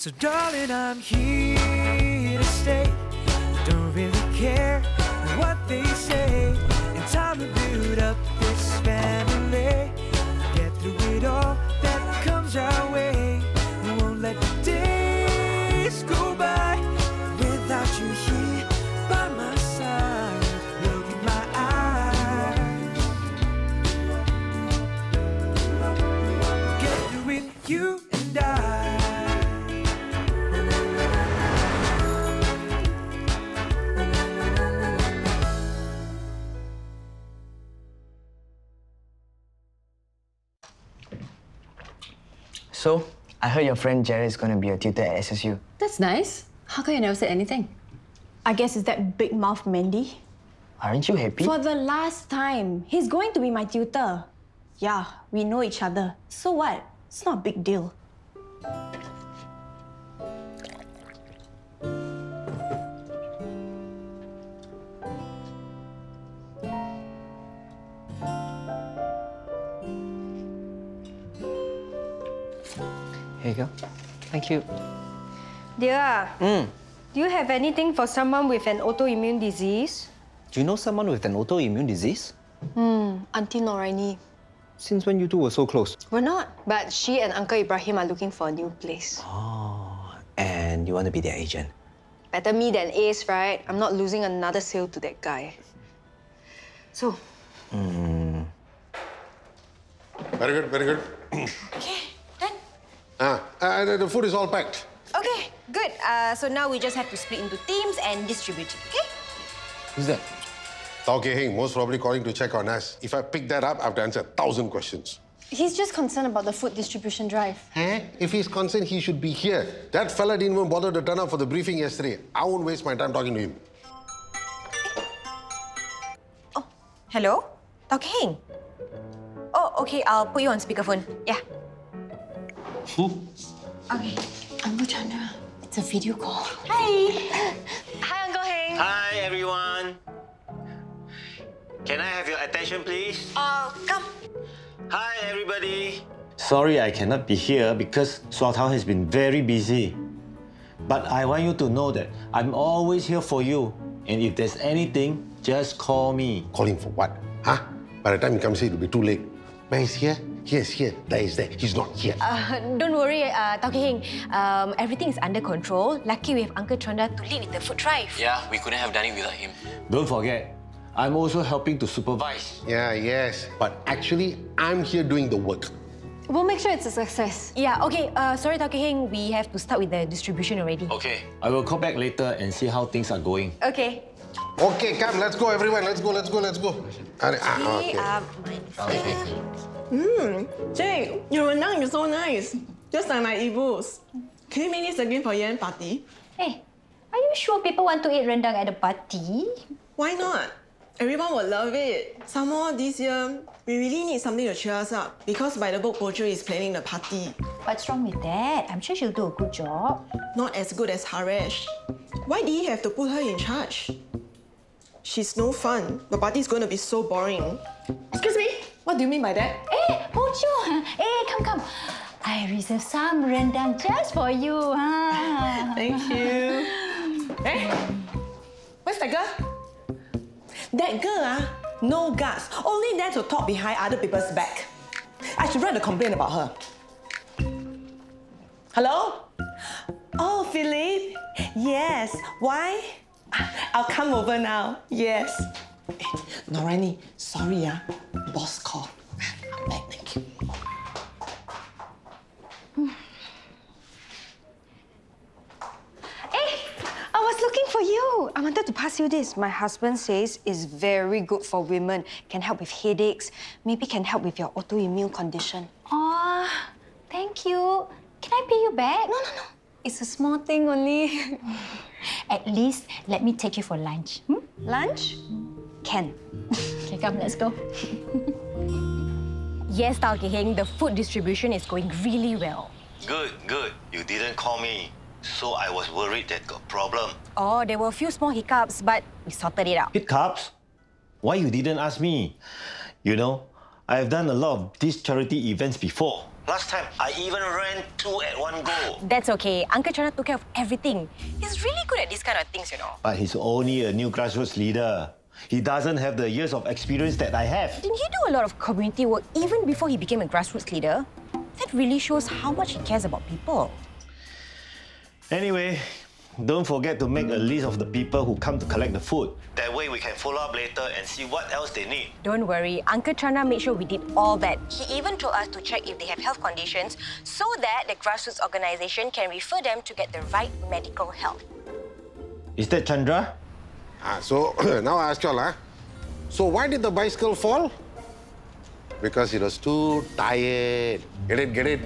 So darling, I'm here to stay. Don't really care what they say. And time to build up this family. Get through it all that comes our way. We won't let the days go by without you here by my side. Look in my eyes. Get through it, you and I. So, I heard your friend Jared is going to be a tutor at SSU. That's nice. How come you never said anything? I guess it's that big mouth Mandy. Aren't you happy? For the last time, he's going to be my tutor. Yeah, we know each other. So what? It's not a big deal. Here you go. Thank you. Dear, do you have anything for someone with an autoimmune disease? Do you know someone with an autoimmune disease? Auntie Noraini. Since when you two were so close? We're not, but she and Uncle Ibrahim are looking for a new place. Oh, and you want to be their agent? Better me than Ace, right? I'm not losing another sale to that guy. So. Very good, very good. Okay, done. The food is all packed. Okay, good. So now we just have to split into teams and distribute it, okay? Who's that? Tao Kei Heng, most probably calling to check on us. If I pick that up, I have to answer 1,000 questions. He's just concerned about the food distribution drive. If he's concerned, he should be here. That fella didn't even bother to turn up for the briefing yesterday. I won't waste my time talking to him. Oh, hello? Tao Kei Heng? Oh, okay, I'll put you on speakerphone. Yeah. Okay. Uncle Chandra, it's a video call. Hi. Hi, Uncle Heng. Hi, everyone. Can I have your attention, please? Come. Hi, everybody. Sorry I cannot be here because Sua Tao has been very busy. But I want you to know that I'm always here for you. And if there's anything, just call me. Call him for what? Huh? By the time he comes here, it'll be too late. Where is here? Here is here. There is there. He's not here. Don't worry, Tao Kei Heng. Everything is under control. Lucky we have Uncle Chandra to lead with the food drive. Yeah, we couldn't have done it without him. Don't forget, I'm also helping to supervise. Yeah, yes. But actually, I'm here doing the work. We'll make sure it's a success. Yeah, okay. Sorry, Tao Kei Heng. We have to start with the distribution already. Okay, I will call back later and see how things are going. Okay. Okay, come. Let's go, everyone. Let's go, let's go, let's go. Okay. Jay, your rendang is so nice. Just like my Ibu's. Can you make this again for Yan party? Hey, are you sure people want to eat rendang at the party? Why not? Everyone will love it. Some more this year, we really need something to cheer us up because by the book, Bojo is planning the party. What's wrong with that? I'm sure she'll do a good job. Not as good as Haresh. Why did he have to put her in charge? She's no fun. The party's going to be so boring. Excuse me? What do you mean by that? Hey, Bojo! Hey, come. I reserved some rendang just for you. Thank you. Hey, where's that girl? That girl, no guts. Only there to talk behind other people's back. I should write a complaint about her. Hello? Oh, Philip? Yes. Why? I'll come over now. Yes. Noraini, sorry, boss call. I'm back, thank you. I was looking for you. I wanted to pass you this. My husband says it's very good for women. Can help with headaches. Maybe can help with your autoimmune condition. Oh, thank you. Can I pay you back? No. It's a small thing only. At least let me take you for lunch. Lunch? Can. Okay, come, let's go. Yes, Tao Kei Heng, the food distribution is going really well. Good. You didn't call me. So I was worried that got problem. Oh, there were a few small hiccups, but we sorted it out. Hiccups? Why you didn't ask me? You know, I've done a lot of these charity events before. Last time, I even ran 2 at one go. That's okay. Uncle Chandra took care of everything. He's really good at these kind of things, you know. But he's only a new grassroots leader. He doesn't have the years of experience that I have. Didn't he do a lot of community work even before he became a grassroots leader? That really shows how much he cares about people. Anyway, don't forget to make a list of the people who come to collect the food. That way we can follow up later and see what else they need. Don't worry, Uncle Chandra made sure we did all that. He even told us to check if they have health conditions so that the grassroots organization can refer them to get the right medical help. Is that Chandra? So now I ask you all, so why did the bicycle fall? Because it was too tired. Get it, get it?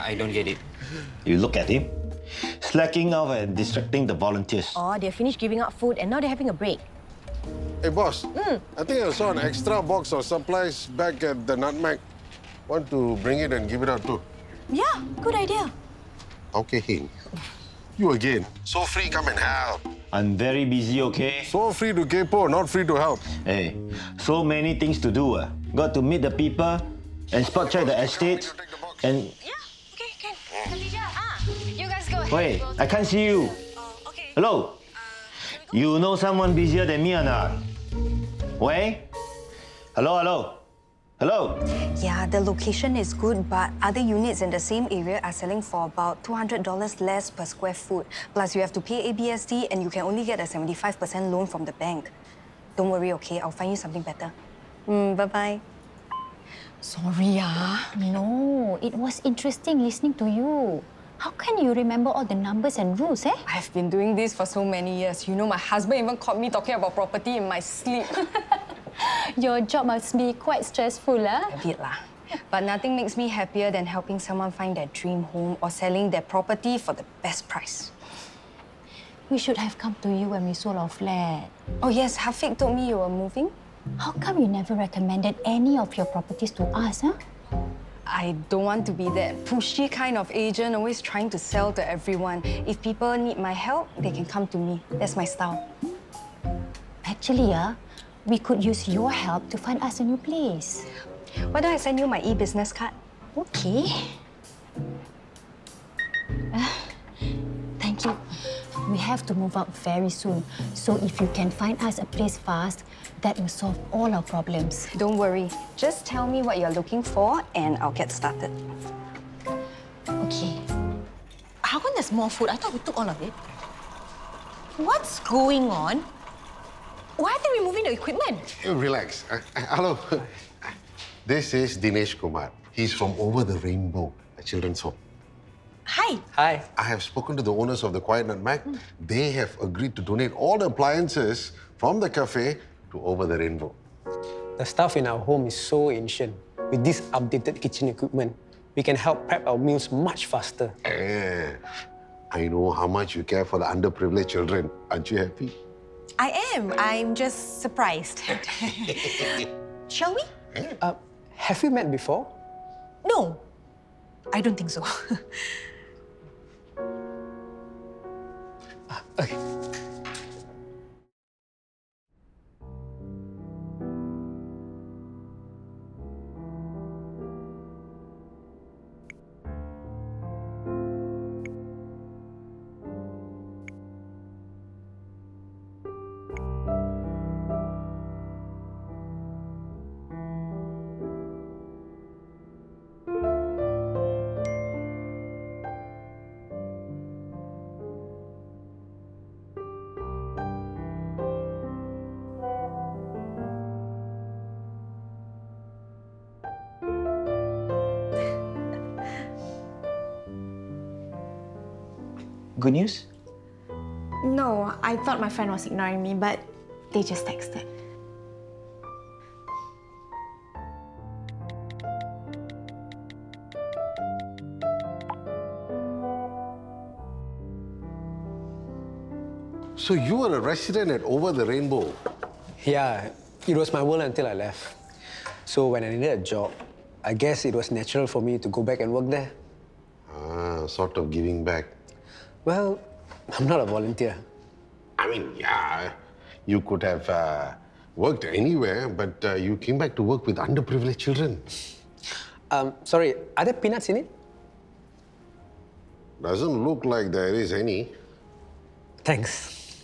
I don't get it. You look at him, slacking off and distracting the volunteers. Oh, they're finished giving out food and now they're having a break. Hey, boss. I think I saw an extra box of supplies back at the Nutmeg. Want to bring it and give it out too? Yeah, good idea. Okay, you again. So free, come and help. I'm very busy, okay? So free to capo, not free to help. Hey, so many things to do. Got to meet the people and spot check the estates and... Yeah, okay, can. Khatijah, you guys go ahead. Wait, I can't see you. Okay. Hello? You know someone busier than me or not? Wait? Hello, hello? Hello? Yeah, the location is good, but other units in the same area are selling for about $200 less per square foot. Plus, you have to pay ABSD and you can only get a 75% loan from the bank. Don't worry, okay? I'll find you something better. Bye-bye. Sorry, No, it was interesting listening to you. How can you remember all the numbers and rules, eh? I've been doing this for so many years. You know, my husband even caught me talking about property in my sleep. Your job must be quite stressful, A bit lah. But nothing makes me happier than helping someone find their dream home or selling their property for the best price. We should have come to you when we sold our flat. Oh yes, Hafiq told me you were moving. How come you never recommended any of your properties to us, huh? I don't want to be that pushy kind of agent, always trying to sell to everyone. If people need my help, they can come to me. That's my style. Actually, we could use your help to find us a new place. Why don't I send you my e-business card? Okay. Thank you. We have to move out very soon. So if you can find us a place fast, that will solve all our problems. Don't worry. Just tell me what you're looking for and I'll get started. Okay. How come there's more food? I thought we took all of it. What's going on? Why are they removing the equipment? Relax. Hello. This is Dinesh Kumar. He's from Over the Rainbow, a children's home. Hi. Hi. I have spoken to the owners of the Quiet Nutmeg. They have agreed to donate all the appliances from the cafe to Over the Rainbow. The stuff in our home is so ancient. With this updated kitchen equipment, we can help prep our meals much faster. I know how much you care for the underprivileged children. Aren't you happy? I am. I'm just surprised. Shall we? Have we met before? No. I don't think so. Okay. Good news? No, I thought my friend was ignoring me, but they just texted. So you were a resident at Over the Rainbow? Yeah, it was my world until I left. So when I needed a job, I guess it was natural for me to go back and work there. Sort of giving back. Well, I'm not a volunteer. I mean, yeah, you could have worked anywhere, but you came back to work with underprivileged children. Sorry, are there peanuts in it? Doesn't look like there is any. Thanks.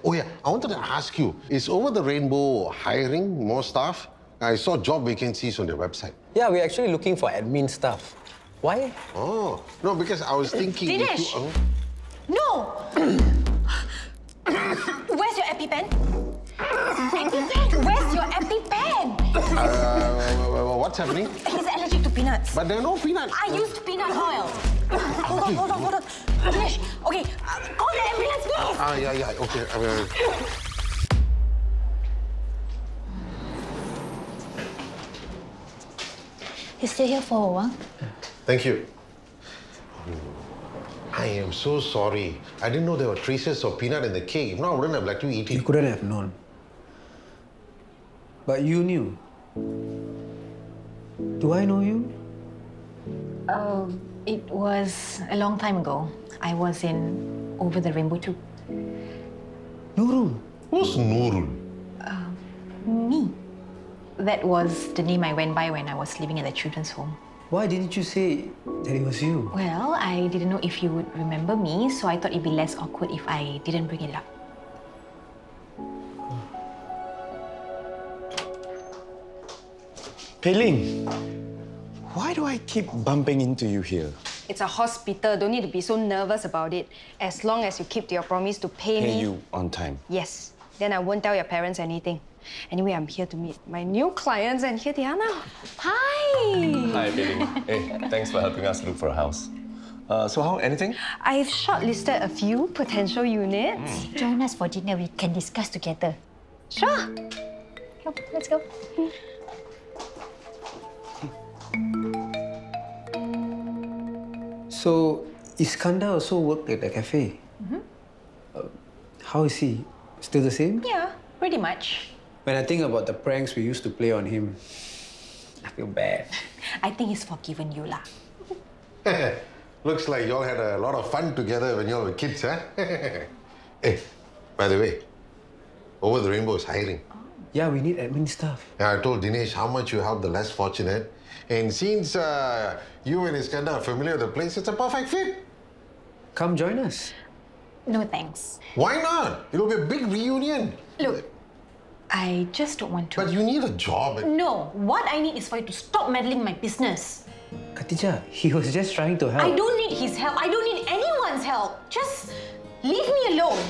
Oh yeah, I wanted to ask you, is Over the Rainbow hiring more staff? I saw job vacancies on their website. Yeah, we're actually looking for admin staff. Why? Oh, no, because I was thinking... Dinesh! No! Where's your EpiPen? EpiPen? Where's your EpiPen? What's happening? He's allergic to peanuts. But there are no peanuts. I used peanut oil. Hold on. Dinesh, okay, call the ambulance, please. Yeah, okay. He's still here for a while. Thank you. I am so sorry. I didn't know there were traces of peanut in the cake. If not, I wouldn't have let you eat it. You couldn't have known. But you knew. Do I know you? It was a long time ago. I was in Over the Rainbow too. Nurul? Who's Nurul? Me. That was the name I went by when I was living at the children's home. Why didn't you say that it was you? Well, I didn't know if you would remember me, so I thought it'd be less awkward if I didn't bring it up. Pei-Ling, why do I keep bumping into you here? It's a hospital. Don't need to be so nervous about it. As long as you keep to your promise to pay me... Pay you on time. Yes. Then I won't tell your parents anything. Anyway, I'm here to meet my new clients, and here they are now. Hi! Hi, Pei-Ling. Hey, thanks for helping us look for a house. So how, anything? I've shortlisted a few potential units. Join us for dinner. We can discuss together. Sure. Come, let's go. So, Iskandar also worked at the cafe? How is he? Still the same? Yeah, pretty much. When I think about the pranks we used to play on him, I feel bad. I think he's forgiven you, lah. Looks like y'all had a lot of fun together when y'all were kids, huh? Hey, by the way, Over the Rainbow is hiring. Yeah, we need admin staff. Yeah, I told Dinesh how much you help the less fortunate. And since you and Iskandar are familiar with the place, it's a perfect fit. Come join us. No thanks. Why not? It'll be a big reunion. Look, I just don't want to. But you need a job. No, what I need is for you to stop meddling my business. Khatijah, he was just trying to help. I don't need his help. I don't need anyone's help. Just leave me alone.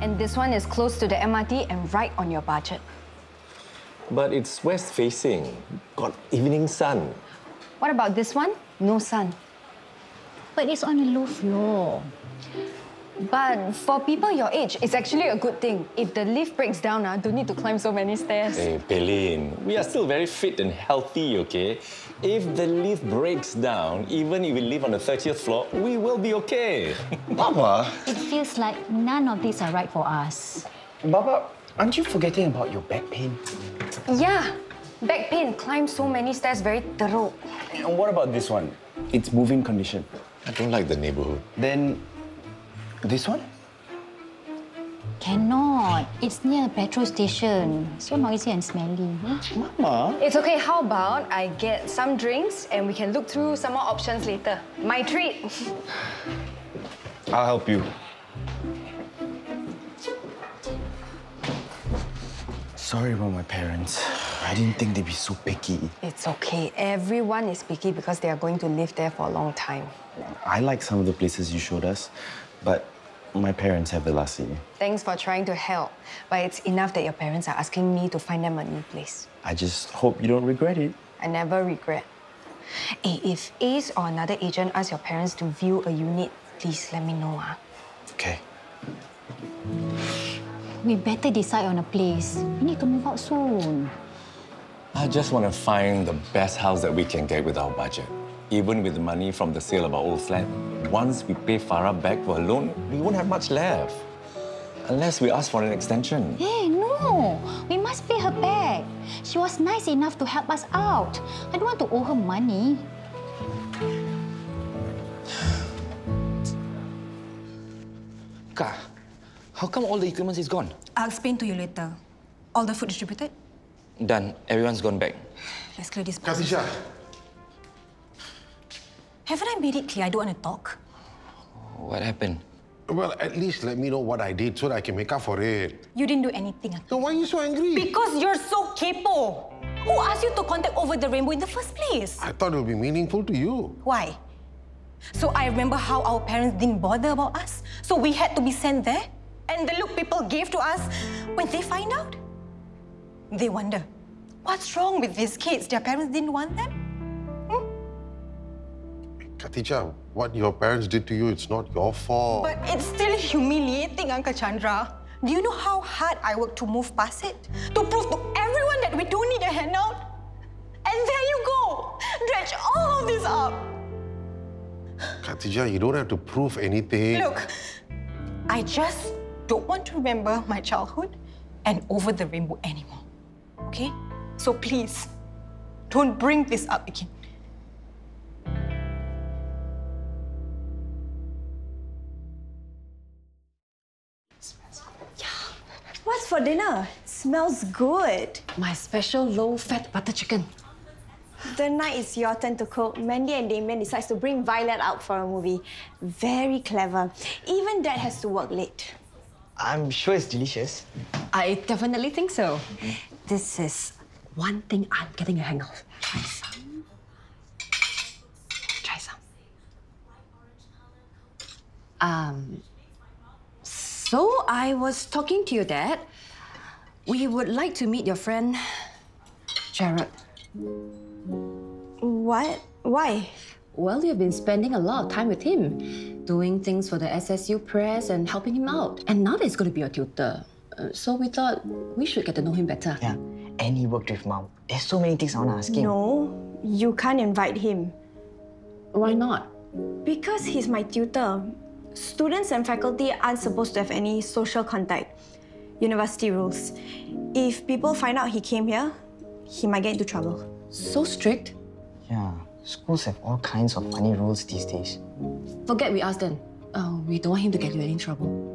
And this one is close to the MRT and right on your budget. But it's west-facing. Got evening sun. What about this one? No sun. But it's on a low floor. But for people your age, it's actually a good thing. If the lift breaks down, don't need to climb so many stairs. Hey, Pei-Ling, we are still very fit and healthy, okay? If the lift breaks down, even if we live on the 30th floor, we will be okay. Baba! It feels like none of these are right for us. Baba, aren't you forgetting about your back pain? Yeah, back pain. Climb so many stairs, very teruk. And what about this one? It's moving condition. I don't like the neighborhood. Then, this one? Cannot. It's near a petrol station. So noisy and smelly. Mama? It's okay. How about I get some drinks and we can look through some more options later? My treat. I'll help you. Sorry about my parents. I didn't think they'd be so picky. It's okay. Everyone is picky because they are going to live there for a long time. I like some of the places you showed us, but my parents have the last say. Thanks for trying to help, but it's enough that your parents are asking me to find them a new place. I just hope you don't regret it. I never regret. Hey, if Ace or another agent asks your parents to view a unit, please let me know. Okay. We better decide on a place. We need to move out soon. I just want to find the best house that we can get with our budget. Even with the money from the sale of our old flat, once we pay Farah back for her loan, we won't have much left. Unless we ask for an extension. Hey, no! We must pay her back. She was nice enough to help us out. I don't want to owe her money. Kak, How come all the equipment is gone? I'll explain to you later. All the food distributed? Done. Everyone's gone back. Let's clear this. Khatijah. Haven't I made it clear I don't want to talk? What happened? Well, at least let me know what I did so that I can make up for it. You didn't do anything. So why are you so angry? Because you're so capo. Who asked you to contact Over the Rainbow in the first place? I thought it would be meaningful to you. Why? So I remember how our parents didn't bother about us, so we had to be sent there? And the look people gave to us when they find out? They wonder, what's wrong with these kids? Their parents didn't want them? Khatijah, what your parents did to you, it's not your fault. But it's still humiliating, Uncle Chandra. Do you know how hard I worked to move past it? To prove to everyone that we don't need a handout? And there you go! Dredge all of this up! Khatijah, you don't have to prove anything. Look, I just don't want to remember my childhood and Over the Rainbow anymore. Okay? So please, don't bring this up again. What's for dinner? Smells good. My special low-fat butter chicken. The night is your turn to cook. Mandy and Damien decides to bring Violet out for a movie. Very clever. Even Dad has to work late. I'm sure it's delicious. I definitely think so. This is one thing I'm getting a hang of. Try some. Try some. So I was talking to your dad. We would like to meet your friend, Jared. What? Why? Well, you've been spending a lot of time with him, doing things for the SSU press and helping him out. And now that he's going to be your tutor. So we thought we should get to know him better. Yeah, and he worked with Mom. There's so many things I want to ask him. No, you can't invite him. Why not? Because he's my tutor. Students and faculty aren't supposed to have any social contact. University rules. If people find out he came here, he might get into trouble. So strict? Yeah, schools have all kinds of funny rules these days. Forget we asked then. We don't want him to get you in any trouble.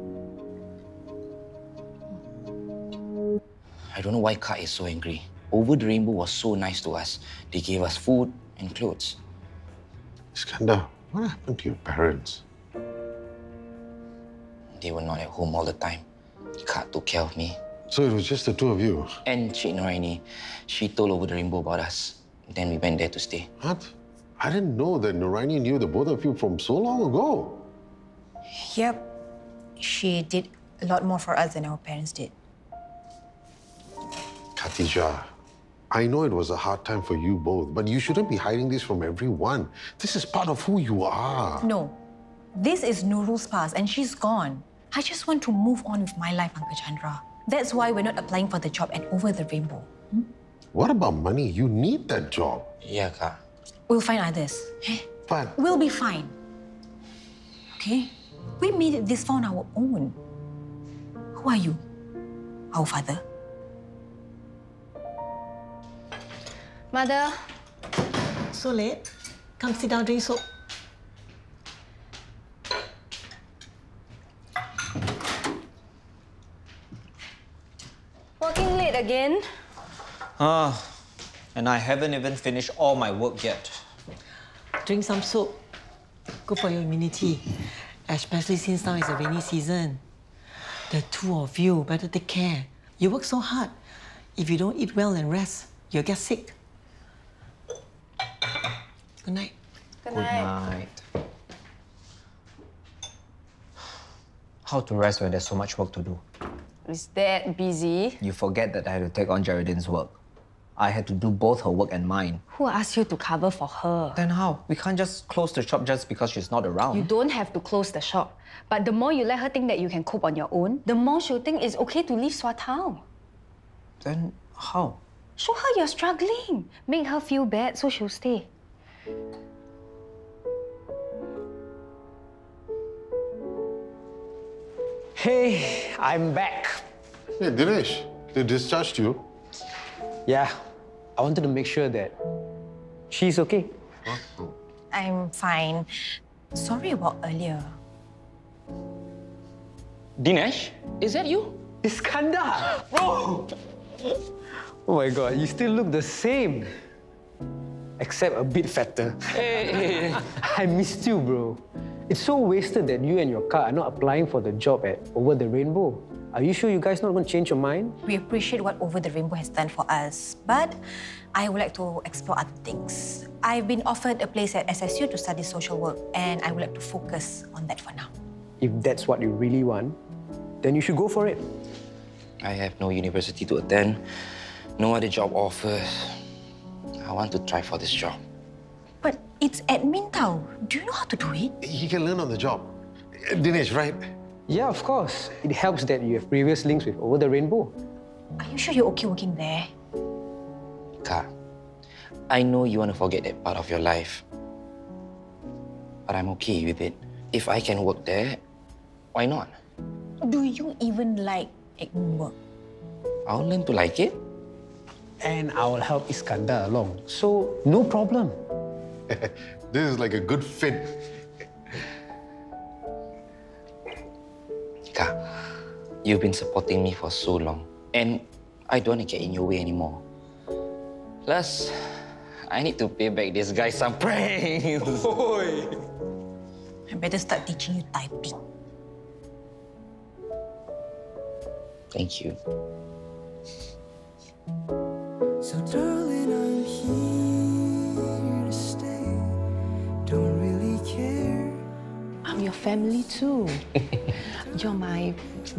I don't know why Kat is so angry. Over the Rainbow was so nice to us. They gave us food and clothes. Iskandar, what happened to your parents? They were not at home all the time. Kat took care of me. So it was just the two of you? And Cik Noraini. She told Over the Rainbow about us. Then we went there to stay. What? I didn't know that Noraini knew the both of you from so long ago. Yep. She did a lot more for us than our parents did. Khatijah, I know it was a hard time for you both, but you shouldn't be hiding this from everyone. This is part of who you are. No. This is Nurul's past and she's gone. I just want to move on with my life, Uncle Chandra. That's why we're not applying for the job and Over the Rainbow. What about money? You need that job. Yeah, Kak. We'll find others. But we'll be fine. Okay? We made it this far on our own. Who are you? Our father? Mother. So late? Come sit down, drink soup. Working late again? And I haven't even finished all my work yet. Drink some soup. Good for your immunity. Especially since now is a rainy season. The two of you better take care. You work so hard. If you don't eat well and rest, you'll get sick. Good night. Good night. How to rest when there's so much work to do? Is Dad busy? You forget that I had to take on Geraldine's work. I had to do both her work and mine. Who asked you to cover for her? Then how? We can't just close the shop just because she's not around. You don't have to close the shop. But the more you let her think that you can cope on your own, the more she'll think it's okay to leave Swatown. Then how? Show her you're struggling. Make her feel bad so she'll stay. Hey, I'm back. Hey, Dinesh, they discharged you? Yeah, I wanted to make sure that she's okay. I'm fine. Sorry about earlier. Dinesh, is that you? Iskandar! Bro! Oh my God, you still look the same. Except a bit fatter. Hey! I missed you, bro. It's so wasted that you and your car are not applying for the job at Over the Rainbow. Are you sure you guys not going to change your mind? We appreciate what Over the Rainbow has done for us, but I would like to explore other things. I've been offered a place at SSU to study social work, and I would like to focus on that for now. If that's what you really want, then you should go for it. I have no university to attend, no other job offers. I want to try for this job. But it's admin tau. Do you know how to do it? He can learn on the job. Dinesh, right? Yeah, of course. It helps that you have previous links with Over the Rainbow. Are you sure you're okay working there? Kak, I know you want to forget that part of your life, but I'm okay with it. If I can work there, why not? Do you even like admin work? I'll learn to like it. And I'll help Iskandar along. So, no problem. This is like a good fit. Kak, you've been supporting me for so long, and I don't want to get in your way anymore. Plus, I need to pay back this guy some pranks. I better start teaching you typing. Thank you. So darling, I'm here to stay. Don't really care. I'm your family too. You're my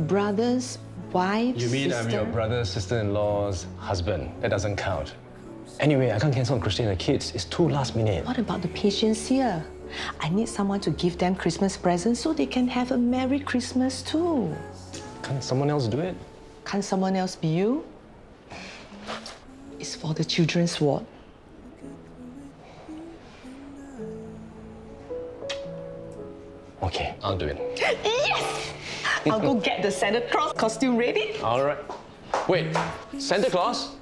brother's wife, You mean I'm your brother's sister-in-law's husband? That doesn't count. Anyway, I can't cancel on Christine and the kids. It's too last minute. What about the patients here? I need someone to give them Christmas presents so they can have a Merry Christmas too. Can't someone else do it? Can't someone else be you? It's for the children's ward. Okay, I'll do it. Yes! I'll go get the Santa Claus costume ready. All right. Wait, Santa Claus?